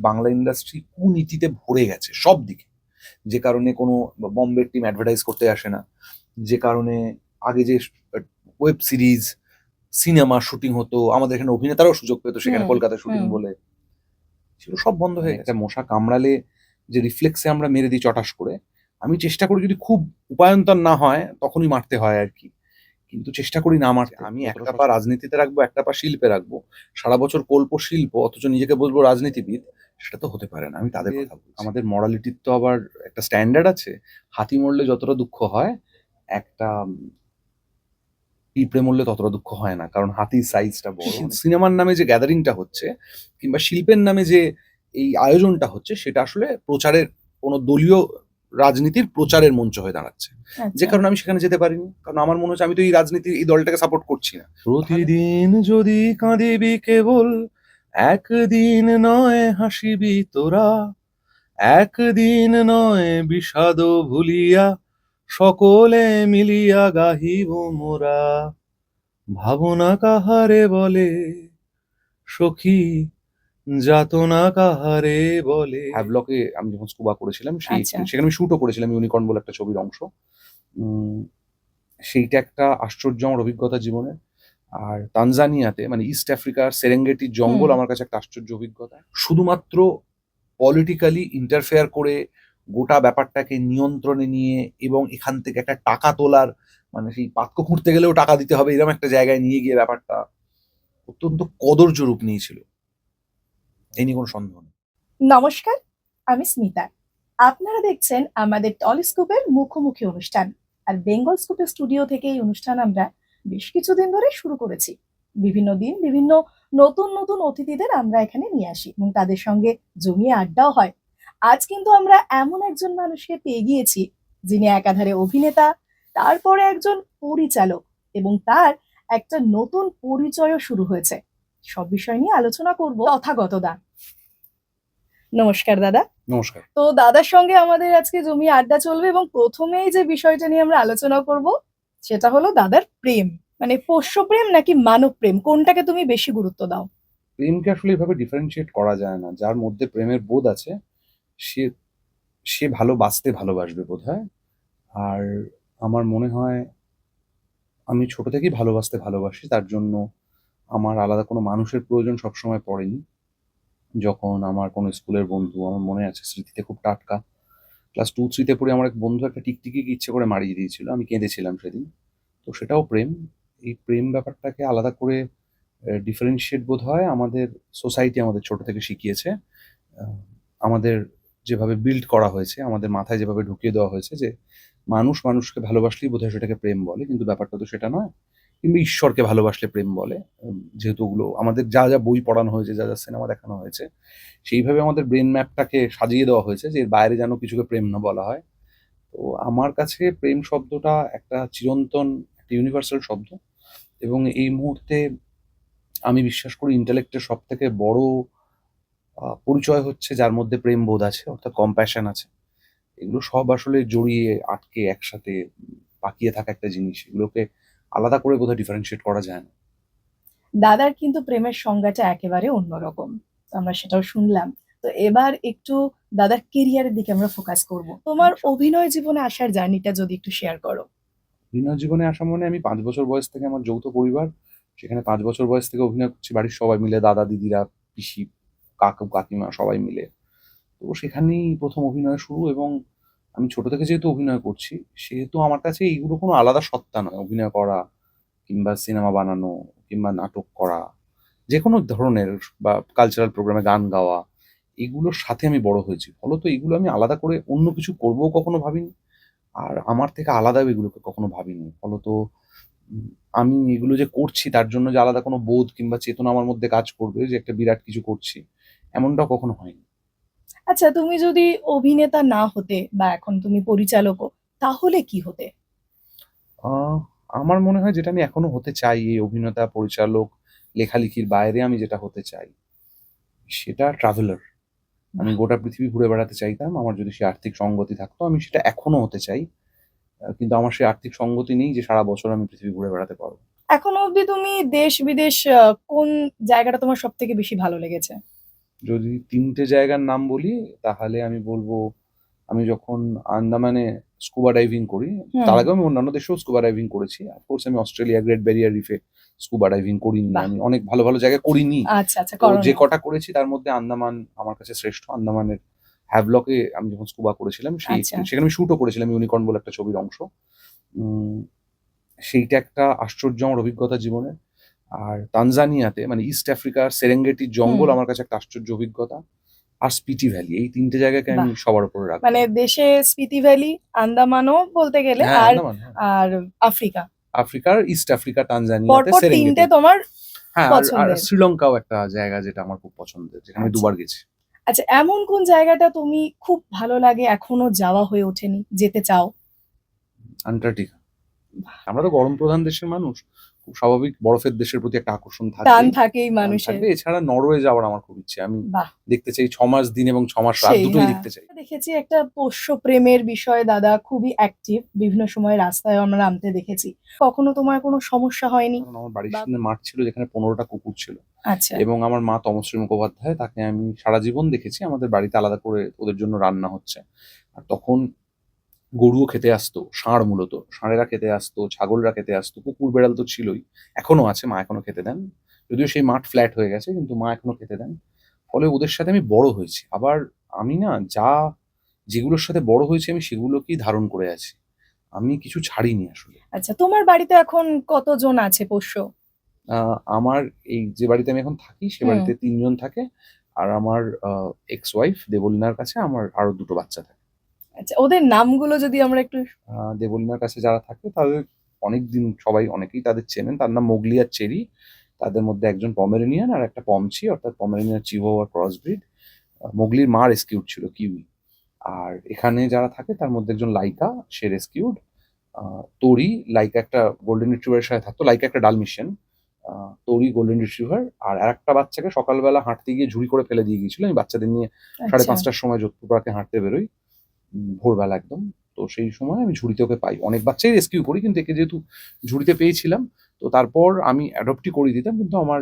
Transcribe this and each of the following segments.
Bangla industry কুনীতিতে ভরে গেছে সব দিকে। যে কারণে কোনো বম্বের টিম অ্যাডভার্টাইজ করতে আসে না। যে কারণে আগে যে ওয়েব সিরিজ, সিনেমা শুটিং হতো, আমাদের এখানে অভিনেতারাও সুযোগ পেত সেখানে হুম, কলকাতায় শুটিং হুম। বলে, সেগুলো সব বন্ধ হয়ে গেছে। একটা মশা কামড়ালে যে রিফ্লেক্সে আমরা মেরে দিই চটাস করে, আমি চেষ্টা করি যদি খুব উপায়ন্তর না হয় তখনই মারতে হয় আর কি। কিন্তু চেষ্টা করি না মারতে। আমি একটা পা রাজনীতিতে রাখবো, একটা পা শিল্পে রাখবো। সারা বছর কল্প শিল্প অথচ নিজেকে বলবো রাজনীতিবিদ, সেটা তো হতে পারে না। আমি তাদের কথা বলছি। আমাদের মরালিটির তো আবার একটা স্ট্যান্ডার্ড আছে। হাতি মরলে যতটা দুঃখ হয়, একটা পিঁপড়ে মরলে ততটা দুঃখ হয় না, কারণ হাতির সাইজটা বড়। সিনেমার নামে যে গ্যাদারিংটা হচ্ছে কিংবা শিল্পের নামে যে এই আয়োজনটা হচ্ছে, সেটা আসলে প্রচারের, কোনো দলীয় রাজনীতির প্রচারের মঞ্চ হয়ে দাঁড়াচ্ছে। যে আচ্ছা। কারণে আমি সেখানে যেতে পারিনি, কারণ আমার মনে হচ্ছে আমি তো এই রাজনীতির এই দলটাকে সাপোর্ট করছি না। প্রতিদিন যদি কাঁদিবি কেবল, একদিন নয় হাসিবি তোরা, একদিন নয় বিষাদ ভুলিয়া, সকলে মিলিয়া গাহিব মোরা। ভাবনা কাহারে বলে সখী, যাতনা কাহারে বলে। হ্যাভলকে আমি যখন স্কুবা করেছিলাম, আচ্ছা। সেখানে আমি শুটও করেছিলাম, ইউনিকর্ন বলে একটা ছবির অংশ। উম, সেইটা একটা আশ্চর্য আমার অভিজ্ঞতা জীবনের। আর তানজানিয়াতে, মানে ইস্ট আফ্রিকার সেরেঙ্গেটির হুম। জঙ্গল আমার কাছে একটা আশ্চর্য অভিজ্ঞতা। শুধুমাত্র পলিটিক্যালি ইন্টারফেয়ার করে গোটা ব্যাপারটাকে নিয়ন্ত্রণে নিয়ে এবং এখান থেকে একটা টাকা তোলার, মানে সেই পাতকো খুঁড়তে গেলেও টাকা দিতে হবে এরকম একটা জায়গায় নিয়ে গিয়ে ব্যাপারটা অত্যন্ত কদর্য রূপ নিয়েছিল। এই নিয়ে কোনো সন্দেহ নেই। নমস্কার, আমি স্মিতা। আপনারা দেখছেন আমাদের টলিস্কোপের মুখোমুখি অনুষ্ঠান। আর বেঙ্গল স্কোপের স্টুডিও থেকে এই অনুষ্ঠান আমরা বেশ কিছুদিন ধরে শুরু করেছি। বিভিন্ন দিন বিভিন্ন নতুন নতুন অতিথিদের আমরা এখানে নিয়ে আসি এবং তাদের সঙ্গে জমিয়ে আড্ডাও হয়। আজ কিন্তু আমরা এমন একজন মানুষকে পেয়ে গিয়েছি যিনি একাধারে অভিনেতা, তারপরে একজন পরিচালক এবং তার একটা নতুন পরিচয়ও শুরু হয়েছে। সব বিষয় নিয়ে আলোচনা করব তথাগত দা। নমস্কার দাদা। নমস্কার। তো দাদার সঙ্গে আমাদের আজকে জমিয়ে আড্ডা চলবে এবং প্রথমেই যে বিষয়টা নিয়ে আমরা আলোচনা করব সেটা হলো দাদার প্রেম। মানে পোষ্য প্রেম নাকি মানব প্রেম, কোনটাকে তুমি বেশি গুরুত্ব দাও? প্রেমকে আসলে এভাবে ডিফারেন্সিয়েট করা যায় না। যার মধ্যে প্রেমের বোধ আছে, সে সে ভালোবাসতে ভালোবাসবে বোধহয়। আর আমার মনে হয় আমি ছোট থেকেই ভালোবাসতে ভালোবাসি। তার জন্য আমার আলাদা কোনো মানুষের প্রয়োজন সবসময় পড়েনি। যখন আমার কোনো স্কুলের বন্ধু, আমার মনে আছে স্মৃতিতে খুব টাটকা, ক্লাস 2-3 তে পড়ে আমার এক বন্ধু একটা টিকটিকিকে ইচ্ছে করে মারিয়ে দিয়েছিল। আমি কেঁদেছিলাম সেদিন। তো সেটাও প্রেম। এই প্রেম ব্যাপারটাকে আলাদা করে ডিফারেনশিয়েট বোধহয় আমাদের সোসাইটি আমাদের ছোট থেকে শিখিয়েছে। আ আমাদের যেভাবে বিল্ড করা হয়েছে, আমাদের মাথায় যেভাবে ঢুকিয়ে দেওয়া হয়েছে যে, মানুষ মানুষকে ভালোবাসলেই বোধহয় সেটাকে প্রেম বলে। কিন্তু ব্যাপারটা তো সেটা নয়। কিংবা ঈশ্বরকে ভালোবাসলে প্রেম বলে। যেহেতু ওগুলো আমাদের যা, যা বই পড়ানো হয়েছে, যা, যা সিনেমা দেখানো হয়েছে, সেইভাবে আমাদের ব্রেইন ম্যাপটাকে সাজিয়ে দেওয়া হয়েছে যে এর বাইরে যেন কিছুকে প্রেম না বলা হয়। তো আমার কাছে প্রেম শব্দটা একটা চিরন্তন, একটা ইউনিভার্সাল শব্দ। এবং এই মুহূর্তে আমি বিশ্বাস করি ইন্টেলেক্টের সবথেকে বড় পরিচয় হচ্ছে যার মধ্যে প্রেম বোধ আছে, অর্থাৎ কম্প্যাশন আছে। এগুলো সব আসলে জড়িয়ে আটকে একসাথে পাকিয়ে থাকা একটা জিনিস। এগুলোকে আলাদা করে বোধহয় ডিফারেনশিয়েট করা যায় না। দাদার কিন্তু প্রেমের সংজ্ঞাটা একেবারে অন্যরকম। তো আমরা সেটাও শুনলাম। তো এবার একটু দাদার কেরিয়ারের দিকে আমরা ফোকাস করব। তোমার অভিনয় জীবনে আসার জার্নিটা যদি একটু শেয়ার করো। অভিনয় জীবনে আসা মানে আমি ৫ বছর বয়স থেকে, আমার যৌথ পরিবার। সেখানে ৫ বছর বয়স থেকে অভিনয় করছি বাড়ির সবাই মিলে, দাদা, দিদিরা, পিসি, কাকু, কাকিমা সবাই মিলে। তো সেখানেই ১ম অভিনয় শুরু। এবং আমি ছোট থেকে যেহেতু অভিনয় করছি, সেহেতু আমার কাছে এইগুলো কোনো আলাদা সত্তা নয়। অভিনয় করা কিংবা সিনেমা বানানো কিংবা নাটক করা, যেকোনো ধরনের বা কালচারাল প্রোগ্রামে গান গাওয়া, এগুলোর সাথে আমি বড় হয়েছি। ফলত এগুলো আমি আলাদা করে অন্য কিছু করবও কখনো ভাবিনি। আর আমার থেকে আলাদাও এগুলোকে কখনো ভাবিনি। ফলত উম আমি এগুলো যে করছি তার জন্য যে আলাদা কোনো বোধ কিংবা চেতনা আমার মধ্যে কাজ করবে যে একটা বিরাট কিছু করছি, এমনটাও কখনো হয়নি। আচ্ছা, তুমি যদি অভিনেতা না হতে বা এখন তুমি পরিচালকও, তাহলে কি হতে? আ আমার মনে হয় যেটা আমি এখনো হতে চাই, এই অভিনেতা, পরিচালক, লেখালেখির বাইরে আমি যেটা হতে চাই, সেটা ট্রাভেলার। আমি গোটা পৃথিবী ঘুরে বেড়াতে চাইতাম। আমার যদি সেই আর্থিক সঙ্গতি থাকতো, আমি সেটা এখনো হতে চাই। কিন্তু আমার সেই আর্থিক সঙ্গতি নেই যে সারা বছর আমি পৃথিবী ঘুরে বেড়াতে পারবো। এখনো অবধি তুমি দেশ বিদেশ কোন জায়গাটা তোমার সবথেকে বেশি ভালো লেগেছে? যদি 3টে জায়গার নাম বলি তাহলে আমি বলবো, আমি যখন আন্দামানে স্কুবা ডাইভিং করি, তার হুম। আগেও আমি অন্যান্য দেশেও স্কুবা ডাইভিং করেছি। অফকোর্স আমি অস্ট্রেলিয়া গ্রেট ব্যারিয়ার রিফে স্কুবা ডাইভিং করিনি, বাহ! আমি অনেক ভালো ভালো জায়গায় করিনি। আচ্ছা, আচ্ছা, তো যে করোনি। কটা করেছি তার মধ্যে আন্দামান আমার কাছে শ্রেষ্ঠ। আন্দামানের হ্যাভলকে আমি যখন স্কুবা করেছিলাম আচ্ছা। সেখানে আমি শুটও করেছিলাম, ইউনিকর্ন বলে একটা ছবির অংশ। উম, সেইটা একটা আশ্চর্য আমার অভিজ্ঞতা জীবনের। আর তানজানিয়াতে মানে ইস্ট আফ্রিকার সেরেঙ্গেটির হুম। জঙ্গল আমার কাছে একটা আশ্চর্য অভিজ্ঞতা। আর স্পিটি ভ্যালি, এই 3টে জায়গাকে আমি বাহ! সবার উপরে রাখবো। মানে দেশে স্পিতি ভ্যালি, আন্দামানও বলতে গেলে, হ্যাঁ, আর আন্দামান, হ্যাঁ। আর আফ্রিকা। আফ্রিকার ইস্ট আফ্রিকা, তানজানিয়াতে পরপর 3টে সেরেঙ্গেটি। তোমার হ্যাঁ, আর পছন্দের। শ্রীলঙ্কাও একটা জায়গা যেটা আমার খুব পছন্দের, যেখানে আমি আচ্ছা। দুবার গেছি। আচ্ছা, এমন কোন জায়গাটা তুমি খুব ভালো লাগে, এখনো যাওয়া হয়ে ওঠেনি, যেতে চাও? আন্টার্কটিকা। আমরা তো গরম প্রধান দেশের মানুষ, খুব স্বাভাবিক বরফের দেশের প্রতি একটা আকর্ষণ টান থাকবেই। থাকেই টান মানুষের। থাকবে। এছাড়া নরওয়ে যাওয়ার আমার খুব ইচ্ছে। আমি বাহ! দেখতে চাই 6 মাস দিন এবং 6 মাস রাত সেই, দুটোই হ্যাঁ। দেখতে চাই। দেখেছি একটা পোষ্য প্রেমের বিষয়ে দাদা খুবই অ্যাক্টিভ। বিভিন্ন সময় রাস্তায় আমরা নামতে দেখেছি। কখনো তোমার কোনো সমস্যা হয়নি? কারণ আমার বাড়ির বা সামনে মাঠ ছিল যেখানে 15টা কুকুর ছিল। আচ্ছা, এবং আমার মা তমশ্রী মুখোপাধ্যায়, তাকে আমি সারা জীবন দেখেছি আমাদের বাড়িতে আলাদা করে ওদের জন্য রান্না হচ্ছে। আর তখন গরুও খেতে আসতো, ষাঁড় মূলত। ষাঁড়েরা খেতে আসতো, ছাগলরা খেতে আসতো, কুকুর বেড়াল তো ছিলই। এখনো আছে, মা এখনো খেতে দেন। যদিও সেই মাঠ ফ্ল্যাট হয়ে গেছে কিন্তু মা এখনো খেতে দেন। ফলে ওদের সাথে আমি বড় হয়েছি। আবার আমি না যেগুলোর সাথে বড় হয়েছি আমি সেগুলোকেই ধারণ করে আছি। আমি কিছু ছাড়িনি আসলে। আচ্ছা। তোমার বাড়িতে এখন কতজন আছে পোষ্য? আমার এই যে বাড়িতে আমি এখন থাকি সে হুম। বাড়িতে ৩ জন থাকে। আর আমার এক্স ওয়াইফ দেবলীনার কাছে আমার আরো ২ টো বাচ্চা থাকে। আচ্ছা, ওদের নামগুলো যদি আমরা একটু। দেবলীনার কাছে যারা থাকে তাদের অনেকদিন সবাই অনেকেই তাদের চেনেন। তার নাম মোগলি আর চেরি। তাদের মধ্যে একজন পমেরেনিয়ান আর একটা পমচি, অর্থাৎ পমেরেনিয়ান চিহুয়াহুয়া ক্রস ব্রিড। মোগলির মা রেস্কিউড ছিল, কিউই। আর এখানে যারা থাকে তার মধ্যে একজন লাইকা, সে রেস্কিউড। তোরি, লাইকা একটা গোল্ডেন রিট্রিভারের সাথে থাকতো, লাইকা একটা ডালমেশিয়ান। তোরি গোল্ডেন রিট্রিভার। আর আরেকটা বাচ্চাকে সকালবেলা হাঁটতে গিয়ে ঝুড়ি করে ফেলে দিয়ে গিয়েছিল। আমি বাচ্চাদের নিয়ে আচ্ছা। 5:30টার সময় যোধপুর পার্কে হাঁটতে বেরোই, ভোরবেলা একদম। তো সেই সময় আমি ঝুড়িতে ওকে পাই। অনেক বাচ্চাই রেস্কিউ করি কিন্তু একে যেহেতু ঝুড়িতে পেয়েছিলাম, তো তারপর আমি অ্যাডপ্টই করে দিতাম, কিন্তু আমার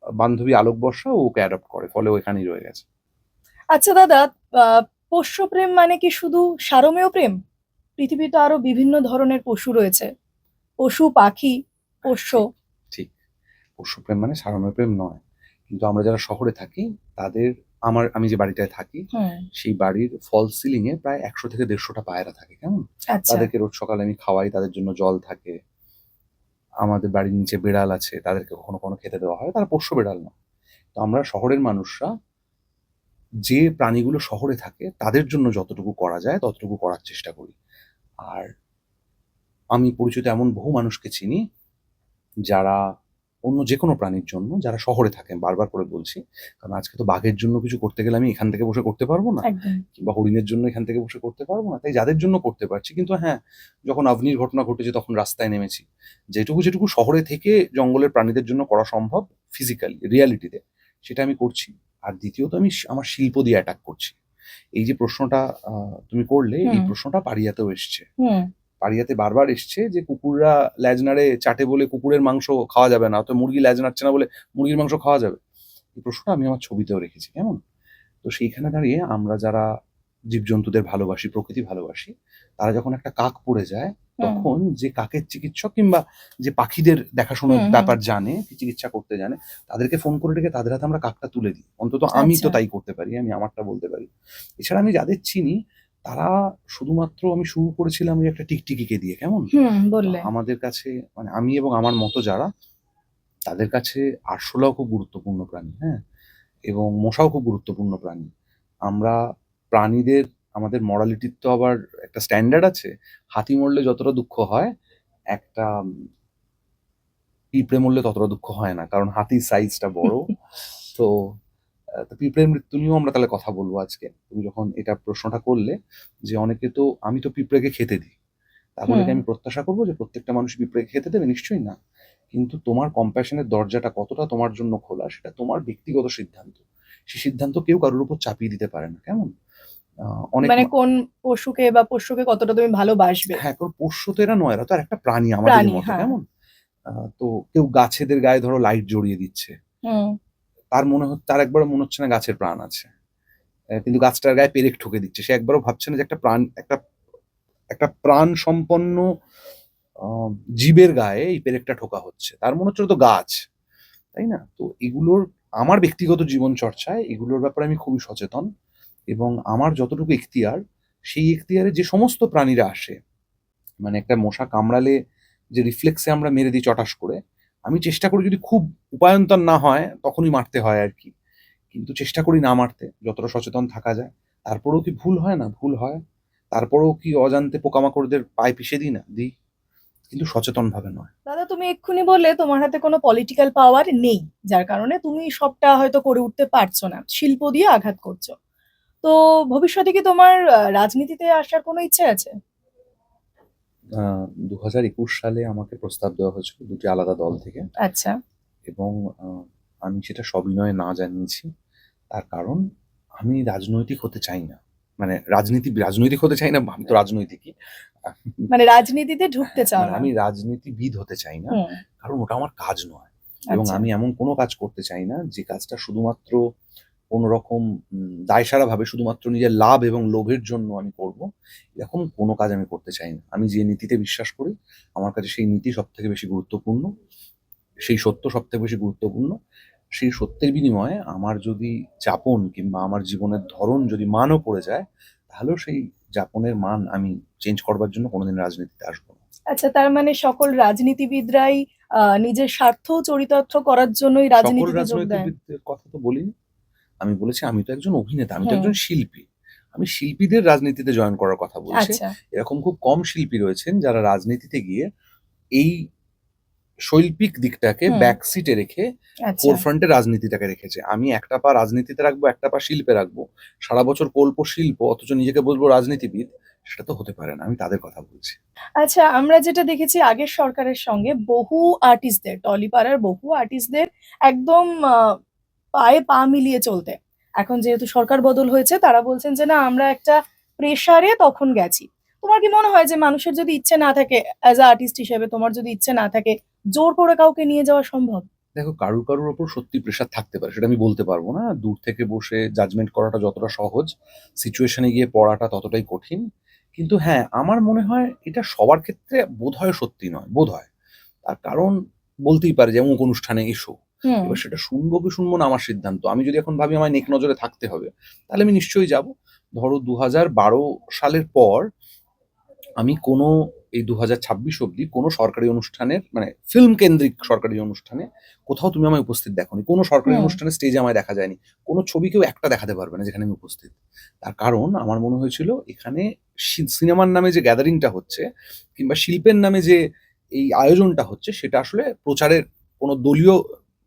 বান্ধবী আলোক বর্ষা ও ওকে অ্যাডপ্ট করে, ফলে ও এখানেই রয়ে গেছে। আচ্ছা দাদা, পোষ্য প্রেম মানে কি শুধু সারমেয় প্রেম? পৃথিবীতে আরো বিভিন্ন ধরনের পশু রয়েছে। পশু, পাখি, পোষ্য। ঠিক, ঠিক। পশুপ্রেম মানে সারমেয় প্রেম নয়। কিন্তু আমরা যারা শহরে থাকি তাদের, আমি যে বাড়িটায় থাকি হুম। সেই বাড়ির ফল সিলিং এ প্রায় 100 থেকে 150টা পায়রা থাকে, কেমন? আচ্ছা। তাদেরকে রোজ সকালে আমি খাওয়াই, তাদের জন্য জল থাকে। আমাদের বাড়ির নিচে বেড়াল আছে, তাদেরকে কখনো কখনো খেতে দেওয়া হয়। তারা পোষ্য বেড়াল না। তো আমরা শহরের মানুষরা যে প্রাণীগুলো শহরে থাকে তাদের জন্য যতটুকু করা যায় ততটুকু করার চেষ্টা করি। আর আমি পরিচিত এমন বহু মানুষকে চিনি যারা অন্য যেকোনো প্রাণীর জন্য, যারা শহরে থাকেন, বারবার করে বলছি। কারণ আজকে তো বাঘের জন্য কিছু করতে গেলে আমি এখান থেকে বসে করতে পারবো না। একদম। কিংবা হরিণের জন্য এখান থেকে বসে করতে পারবো না। তাই যাদের জন্য করতে পারছি। কিন্তু হ্যাঁ, যখন আভনির ঘটনা ঘটেছে তখন রাস্তায় নেমেছি। যেটুকু শহরে থেকে জঙ্গলের প্রাণীদের জন্য করা সম্ভব ফিজিক্যালি, রিয়ালিটিতে, সেটা আমি করছি। আর দ্বিতীয়ত আমি আমার শিল্প দিয়ে অ্যাটাক করছি। এই যে প্রশ্নটা তুমি করলে, এই হুম। প্রশ্নটা পারিয়াতেও এসছে। হুম। পারিয়াতে বারবার এসছে যে কুকুররা ল্যাজ নাড়ে চাটে বলে কুকুরের মাংস খাওয়া যাবে না, অথবা মুরগি ল্যাজ নাড়ছে না বলে মুরগির মাংস খাওয়া যাবে। এই প্রশ্নটা আমি আমার ছবিতেও রেখেছি, কেমন? তো সেইখানে দাঁড়িয়ে আমরা যারা জীবজন্তুদের ভালোবাসি, প্রকৃতি ভালোবাসি, তারা যখন একটা কাক পড়ে যায়, হুম। তখন যে কাকের চিকিৎসক কিংবা যে পাখিদের দেখাশোনার হুম। হুম। ব্যাপার জানে, চিকিৎসা করতে জানে, তাদেরকে ফোন করে ডেকে তাদের হাতে আমরা কাকটা তুলে দিই। অন্তত আমি তো আচ্ছা। তাই করতে পারি, আমি আমারটা বলতে পারি। এছাড়া আমি যাদের চিনি তারা শুধুমাত্র, আমি শুরু করেছিলাম ওই একটা টিকটিকিকে দিয়ে, কেমন? হুম, বললে। আমাদের কাছে মানে আমি এবং আমার মতো যারা, তাদের কাছে আরশোলাও খুব গুরুত্বপূর্ণ প্রাণী, হ্যাঁ? এবং মশাও খুব গুরুত্বপূর্ণ প্রাণী। আমরা প্রাণীদের, আমাদের মরালিটির তো আবার একটা স্ট্যান্ডার্ড আছে। হাতি মরলে যতটা দুঃখ হয়, একটা পিঁপড়ে মরলে ততটা দুঃখ হয় না। কারণ হাতির সাইজটা বড়। তো তো পিঁপড়ের মৃত্যু নিয়েও আমরা তাহলে কথা বলবো আজকে। তুমি যখন এটা প্রশ্নটা করলে যে অনেকে তো, আমি তো পিঁপড়েকে খেতে দিই। তা বলে হুম। কি আমি প্রত্যাশা করবো যে প্রত্যেকটা মানুষ পিঁপড়েকে খেতে দেবে? নিশ্চয়ই না। কিন্তু তোমার কম্প্যাশনের দরজাটা কতটা তোমার জন্য খোলা সেটা তোমার ব্যক্তিগত সিদ্ধান্ত। সেই সিদ্ধান্ত কেউ কারোর উপর চাপিয়ে দিতে পারে না, কেমন? অনেক মানে কোন পশুকে বা পোষ্যকে কতটা তুমি ভালোবাসবে? হ্যাঁ, কারণ পোষ্য তো এরা নয়, এরা তো আরেকটা প্রাণী আমাদেরই প্রাণী, মতো, হ্যাঁ। কেমন? তো কেউ গাছেদের গায়ে ধরো লাইট জড়িয়ে দিচ্ছে। হুম। তার একবারও মনে হচ্ছে না গাছের প্রাণ আছে। কিন্তু গাছটার গায়ে পেরেক ঠুকে দিচ্ছে। সে একবারও ভাবছে না যে একটা প্রাণ সম্পন্ন জীবের গায়ে এই পেরেকটা ঠোকা হচ্ছে। তার মনে হচ্ছে তো গাছ, তাই না? তো এগুলোর আমার ব্যক্তিগত জীবন চর্চায় এগুলোর ব্যাপারে আমি খুবই সচেতন, এবং আমার যতটুকু এখতিয়ার, সেই এখতিয়ারে যে সমস্ত প্রাণীরা আসে, মানে একটা মশা কামড়ালে যে রিফ্লেক্সে আমরা মেরে দিই চটাস করে, আমি চেষ্টা করি যদি খুব উপায়ন্তর না হয় তখনই মারতে হয় আর কি। কিন্তু চেষ্টা করি না মারতে, যতটা সচেতন থাকা যায়। তারপরেও কি ভুল হয় না? ভুল হয়। তারপরেও কি অজান্তে পোকামাকড়দের পায়ে পিষে দিই না? দিই। কিন্তু সচেতনভাবে নয়। দাদা, তুমি এক্ষুনি বললে তোমার হাতে কোনো পলিটিক্যাল পাওয়ার নেই, যার কারণে তুমি সবটা হয়তো করে উঠতে পারছো না, শিল্প দিয়ে আঘাত করছো। তো ভবিষ্যতে কি তোমার রাজনীতিতে আসার কোনো ইচ্ছে আছে? 2021 সালে আমাকে প্রস্তাব দেওয়া হয়েছিল দুটি আলাদা দল থেকে, আচ্ছা। এবং আমি সেটা সবিনয়ে না জানিয়েছি। তার কারণ আমি রাজনৈতিক হতে চাই না। মানে রাজনৈতিক হতে চাই না, আমি তো রাজনৈতিকই। আহ, মানে রাজনীতিতে ঢুকতে চাও মানে না? আমি রাজনীতিবিদ হতে চাই না, হুম। কারণ ওটা আমার কাজ নয়। এবং আচ্ছা। আমি এমন কোনো কাজ করতে চাই না যে কাজটা শুধুমাত্র কোনো রকম দায়সারাভাবে শুধুমাত্র নিজের লাভ এবং লোভের জন্য আমি করব। এরকম কোনো কাজ আমি করতে চাই না। আমি যে নীতিতে বিশ্বাস করি, আমার কাছে সেই নীতি সবথেকে বেশি গুরুত্বপূর্ণ। সেই সত্য সবথেকে বেশি গুরুত্বপূর্ণ। সেই সত্যের বিনিময়ে আমার যদি যাপন কিংবা আমার জীবনের ধরন যদি মানও পড়ে যায়, তাহলেও সেই যাপনের মান আমি চেঞ্জ করবার জন্য কোনোদিন রাজনীতিতে আসবো না। আচ্ছা, তার মানে সকল রাজনীতিবিদরাই নিজের স্বার্থ চরিতার্থ করার জন্যই সকল রাজনীতিতে যোগ দেয়? রাজনৈতিকবিদদের কথা তো বলিনি। আমি বলেছি আমি তো একজন অভিনেতা, আমি তো হুম। একজন শিল্পী। আমি শিল্পীদের রাজনীতিতে জয়েন করার কথা বলছি। আচ্ছা। এরকম খুব কম শিল্পী রয়েছেন যারা রাজনীতিতে গিয়ে এই শৈল্পিক দিকটাকে হুম। ব্যাক সিটে রেখে আচ্ছা। ফোরফ্রন্টে রাজনীতিটাকে রেখেছে। আমি একটা পা রাজনীতিতে রাখবো, একটা পা শিল্পে রাখবো। সারা বছর করবো শিল্প, অথচ নিজেকে বলবো রাজনীতিবিদ। সেটা তো হতে পারে না। আমি তাদের কথা বলছি। আচ্ছা, আমরা যেটা দেখেছি আগের সরকারের সঙ্গে বহু আর্টিস্টদের, টলিপাড়ার বহু আর্টিস্টদের একদম পায়ে পা মিলিয়ে চলতে। এখন যেহেতু সরকার বদল হয়েছে, তারা বলছেন যে না, আমরা একটা প্রেসারে তখন গেছি। তোমার কি মনে হয় যে মানুষের যদি ইচ্ছে না থাকে, অ্যাজ আ আর্টিস্ট হিসেবে তোমার যদি ইচ্ছে না থাকে, জোর করে কাউকে নিয়ে যাওয়া সম্ভব? দেখো, কারুর ওপর সত্যি প্রেশার থাকতে পারে, সেটা আমি বলতে পারবো না। দূর থেকে বসে জাজমেন্ট করাটা যতটা সহজ, সিচুয়েশনে গিয়ে পড়াটা ততটাই কঠিন। কিন্তু হ্যাঁ, আমার মনে হয় এটা সবার ক্ষেত্রে বোধহয় সত্যি নয়, বোধহয়। তার কারণ বলতেই পারে যে অমুক অনুষ্ঠানে এসো। হুম। এবার সেটা শুনবো কি শুনবো না আমার সিদ্ধান্ত। আমি যদি এখন ভাবি আমায় নেক নজরে থাকতে হবে, তাহলে আমি নিশ্চয়ই যাবো। ধরো 2012 সালের পর আমি কোনো এই 2026 অব্দি কোনো সরকারি অনুষ্ঠানের, মানে ফিল্ম কেন্দ্রিক সরকারি অনুষ্ঠানে কোথাও তুমি আমায় উপস্থিত দেখোনি। কোনো সরকারি হুম। অনুষ্ঠানে স্টেজে আমায় দেখা যায়নি। কোনো ছবি কেউ একটা দেখাতে পারবে না যেখানে আমি উপস্থিত। তার কারণ আমার মনে হয়েছিল এখানে সিনেমার নামে যে গ্যাদারিংটা হচ্ছে, কিংবা শিল্পের নামে যে এই আয়োজনটা হচ্ছে, সেটা আসলে প্রচারের, কোনো দলীয়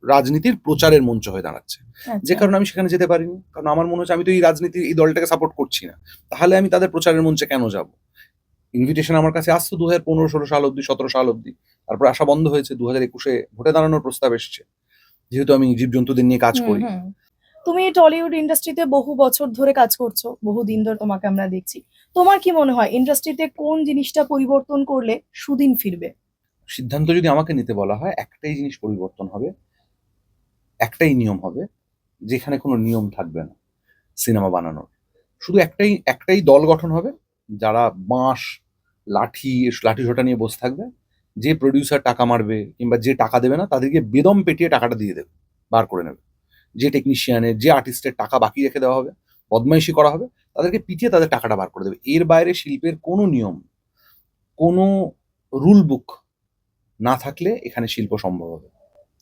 রাজনীতির প্রচারের মঞ্চ হয়ে দাঁড়াচ্ছে। যে আচ্ছা। কারণে আমি সেখানে যেতে পারিনি। কারণ আমার মনে হচ্ছে আমি তো এই রাজনীতির এই দলটাকে সাপোর্ট করছি না। তাহলে আমি তাদের প্রচারের মঞ্চে কেন যাব? ইনভিটেশন আমার কাছে আসতো 2015-16 সাল অব্দি, 17 সাল অব্দি। তারপর আসা বন্ধ হয়েছে। 2021-এ ভোটে দাঁড়ানোর প্রস্তাব এসছে। যেহেতু আমি জীবজন্তুদের নিয়ে কাজ হুম, করি। হুম। তুমি টলিউড ইন্ডাস্ট্রিতে বহু বছর ধরে কাজ করছো, বহু দিন ধরে তোমাকে আমরা দেখছি। তোমার কি মনে হয় ইন্ডাস্ট্রিতে কোন জিনিসটা পরিবর্তন করলে সুদিন ফিরবে? সিদ্ধান্ত যদি আমাকে নিতে বলা হয়, একটাই জিনিস পরিবর্তন হবে, একটাই নিয়ম হবে, যেখানে কোনো নিয়ম থাকবে না সিনেমা বানানোর। শুধু একটাই দল গঠন হবে, যারা বাঁশ, লাঠি-সোঁটা নিয়ে বসে থাকবে। যে প্রোডিউসার টাকা মারবে কিংবা যে টাকা দেবে না, তাদেরকে বেদম পেটিয়ে টাকাটা দিয়ে দেবে, বার করে নেবে। যে টেকনিশিয়ানের, যে আর্টিস্টের টাকা বাকি রেখে দেওয়া হবে, বদমাইশি করা হবে, তাদেরকে পিটিয়ে তাদের টাকাটা বার করে দেবে। এর বাইরে শিল্পের কোনো নিয়ম, কোনো রুল বুক না থাকলে এখানে শিল্প সম্ভব হবে,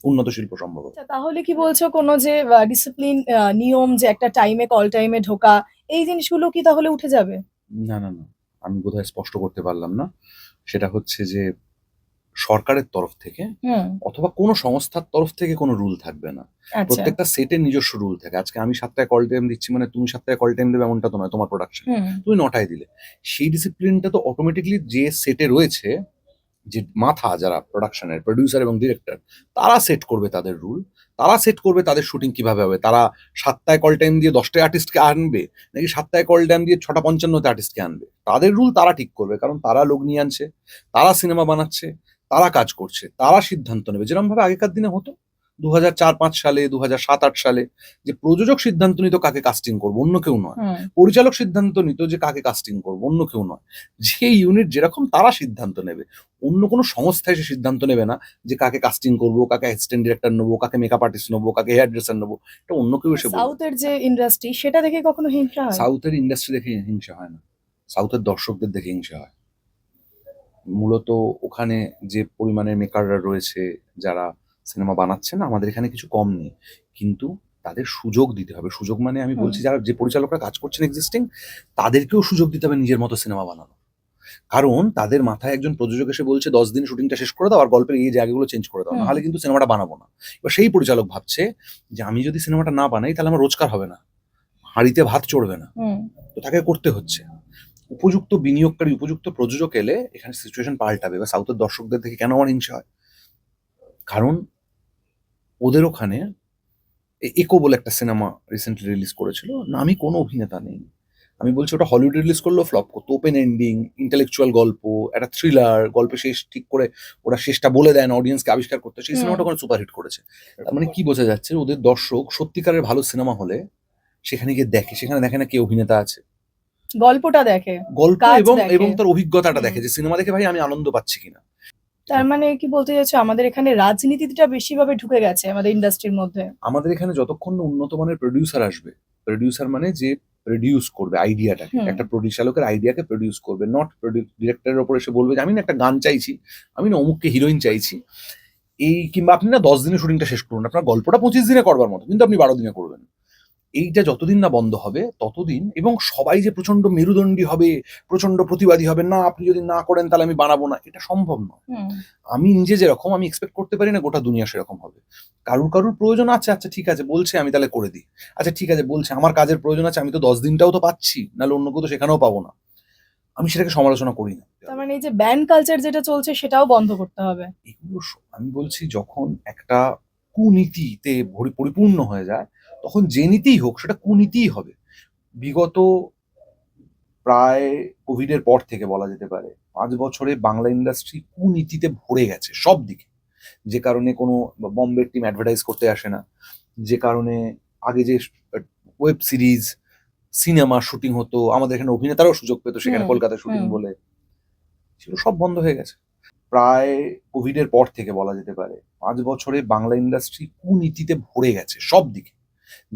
উন্নত শিল্প সম্ভব হবে। আচ্ছা, তাহলে কি বলছো কোনো যে ডিসিপ্লিন, নিয়ম, যে একটা টাইমে কল টাইমে ঢোকা, এই জিনিসগুলো কি তাহলে উঠে যাবে? না, না, না। আমি বোধহয় স্পষ্ট করতে পারলাম না। সেটা হচ্ছে যে সরকারের তরফ থেকে হুম। অথবা কোনো সংস্থার তরফ থেকে কোনো রুল থাকবে না। আচ্ছা। প্রত্যেকটা সেটের নিজস্ব রুল থাকে। আজকে আমি ৭ টায় কল টাইম দিচ্ছি মানে তুমি ৭ টায় কল টাইম দেবে এমনটা তো নয় তোমার প্রোডাকশনে। হুম। তুমি ৯ টায় দিলে। সেই ডিসিপ্লিনটা তো অটোমেটিক্যালি যে সেটে রয়েছে, যে মাথা যারা প্রোডাকশনের প্রোডিউসার এবং ডিরেক্টর, তারা সেট করবে তাদের রুল। তারা সেট করবে তাদের শুটিং কিভাবে হবে। তারা ৭ টায় কল টাইম দিয়ে ১০ টায় আর্টিস্টকে আনবে, নাকি ৭ টায় কল টাইম দিয়ে ৬টা ৫৫ তে আর্টিস্টকে আনবে। তাদের রুল তারা ঠিক করবে। কারণ তারা লোক নিয়ে আনছে, তারা সিনেমা বানাচ্ছে, তারা কাজ করছে, তারা সিদ্ধান্ত নেবে। যেরকমভাবে আগেকার দিনে হতো। 2004-5 সালে, 2007-8 সালে, যে প্রযোজক সিদ্ধান্ত নিত কাকে কাস্টিং করবো, অন্য কেউ নয়। হুম। পরিচালক সিদ্ধান্ত নিত যে কাকে কাস্টিং করবো, অন্য কেউ নয়। যে ইউনিট যেরকম তারা সিদ্ধান্ত নেবে, অন্য কোনো সংস্থা এসে সিদ্ধান্ত নেবে না যে কাকে কাস্টিং করবো, কাকে অ্যাসিস্ট্যান্ট ডিরেক্টর নেবো, কাকে মেকআপ আর্টিস্ট নেবো, কাকে হেয়ার ড্রেসার নেবো। এটা অন্য কেউ এসে বলবে। সাউথের যে ইন্ডাস্ট্রি সেটা দেখে কখনো হিংসা হয়? সাউথের ইন্ডাস্ট্রি দেখে হিংসা হয় না, সাউথের দর্শকদের দেখে হিংসা হয়। মূলত ওখানে যে পরিমাণের মেকাররা রয়েছে, যারা সিনেমা বানাচ্ছে না, আমাদের এখানে কিছু কম নেই, কিন্তু তাদের সুযোগ দিতে হবে। সুযোগ মানে আমি বলছি যারা যে পরিচালকরা কাজ করছেন এক্সিস্টিং, তাদেরকেও সুযোগ দিতে হবে নিজের মতো সিনেমা বানানো। কারণ তাদের মাথায় একজন প্রযোজক এসে বলছে 10 দিন শুটিংটা শেষ করে দাও আর গল্পের এই জায়গাগুলো চেঞ্জ করে দাও, নাহলে কিন্তু সিনেমাটা বানাবো না। এবার সেই পরিচালক ভাবছে যে আমি যদি সিনেমাটা না বানাই তাহলে আমার রোজগার হবে না, হাঁড়িতে ভাত চড়বে না, তো তাকে করতে হচ্ছে। উপযুক্ত বিনিয়োগকারী, উপযুক্ত প্রযোজক এলে এখানে সিচুয়েশন পাল্টাবে। এবার সাউথের দর্শকদের দেখে কেন আমার হিংসা হয়? কারণ ওদের ওখানে একো বলে একটা সিনেমা রিসেন্টলি রিলিজ করেছিল, নামই কোনো অভিনেতা নেই। আমি বলছি ওটা হলিউড রিলিজ করলেও ফ্লপ করতো। ওপেন এন্ডিং, ইন্টেলেকচুয়াল গল্প, একটা থ্রিলার, গল্পে শেষ ঠিক করে ওরা শেষটা বলে দেন অডিয়েন্সকে আবিষ্কার করতে। সেই সিনেমাটা ওখানে সুপারহিট করেছে। তার মানে কি বোঝা যাচ্ছে, ওদের দর্শক সত্যিকারের ভালো সিনেমা হলে সেখানে গিয়ে দেখে, সেখানে দেখে না কে অভিনেতা আছে, গল্পটা দেখে, গল্প কাজ এবং দেখে। এবং তার অভিজ্ঞতাটা দেখে যে সিনেমা দেখে ভাই আমি আনন্দ পাচ্ছি কিনা। তার মানে কি বলতে চাইছো, আমাদের এখানে রাজনীতিটা বেশিভাবে ঢুকে গেছে আমাদের ইন্ডাস্ট্রির মধ্যে? আমাদের এখানে যতক্ষণ না উন্নত মানের প্রডিউসার আসবে, প্রডিউসার মানে যে প্রডিউস করবে আইডিয়াটাকে, একটা পরিচালকের আইডিয়াকে প্রডিউস করবে, নট ডিরেক্টরের ওপর এসে বলবে যে আমি না একটা গান চাইছি, আমি না অমুককে হিরোইন চাইছি, এই কিংবা আপনি না 10 দিনে শুটিংটা শেষ করুন, আপনার গল্পটা 25 দিনে করবার মতো, কিন্তু আপনি 12 দিনে করবেন। এইটা যতদিন না বন্ধ হবে ততদিন, এবং সবাই যে প্রচন্ড মেরুদণ্ডী হবে, প্রচন্ড প্রতিবাদী হবে, না আপনি যদি না করেন তাহলে আমি বানাবো না, এটা সম্ভব নয়। আমি নিজে যেরকম আমি এক্সপেক্ট করতে পারি না গোটা দুনিয়া সেরকম হবে। কারুর কারুর প্রয়োজন আছে, আচ্ছা ঠিক আছে বলছে আমি তাহলে করে দিই, আচ্ছা ঠিক আছে বলছে আমার কাজের প্রয়োজন আছে, আমি তো 10 দিনটাও তো পাচ্ছি, নাহলে অন্য কেউ তো সেখানেও পাবো না, আমি সেটাকে সমালোচনা করি না। তার মানে এই যে ব্যান্ড কালচার যেটা চলছে সেটাও বন্ধ করতে হবে। এগুলো আমি বলছি যখন একটা কুনীতিতে পরিপূর্ণ হয়ে যায়, তখন যে নীতিই হোক সেটা কুনীতিই হবে। বিগত প্রায় কোভিডের পর থেকে বলা যেতে পারে 5 বছরে বাংলা ইন্ডাস্ট্রি কুনীতিতে ভরে গেছে সব দিকে। যে কারণে কোনো বম্বের টিম অ্যাডভার্টাইজ করতে আসে না, যে কারণে আগে যে ওয়েব সিরিজ, সিনেমা শুটিং হতো, আমাদের এখানে অভিনেতারাও সুযোগ পেতো সেখানে কলকাতায় শুটিং বলে, সেগুলো সব বন্ধ হয়ে গেছে প্রায় কোভিডের পর থেকে বলা যেতে পারে। 5 বছরে বাংলা ইন্ডাস্ট্রি কুনীতিতে ভরে গেছে সব দিকে।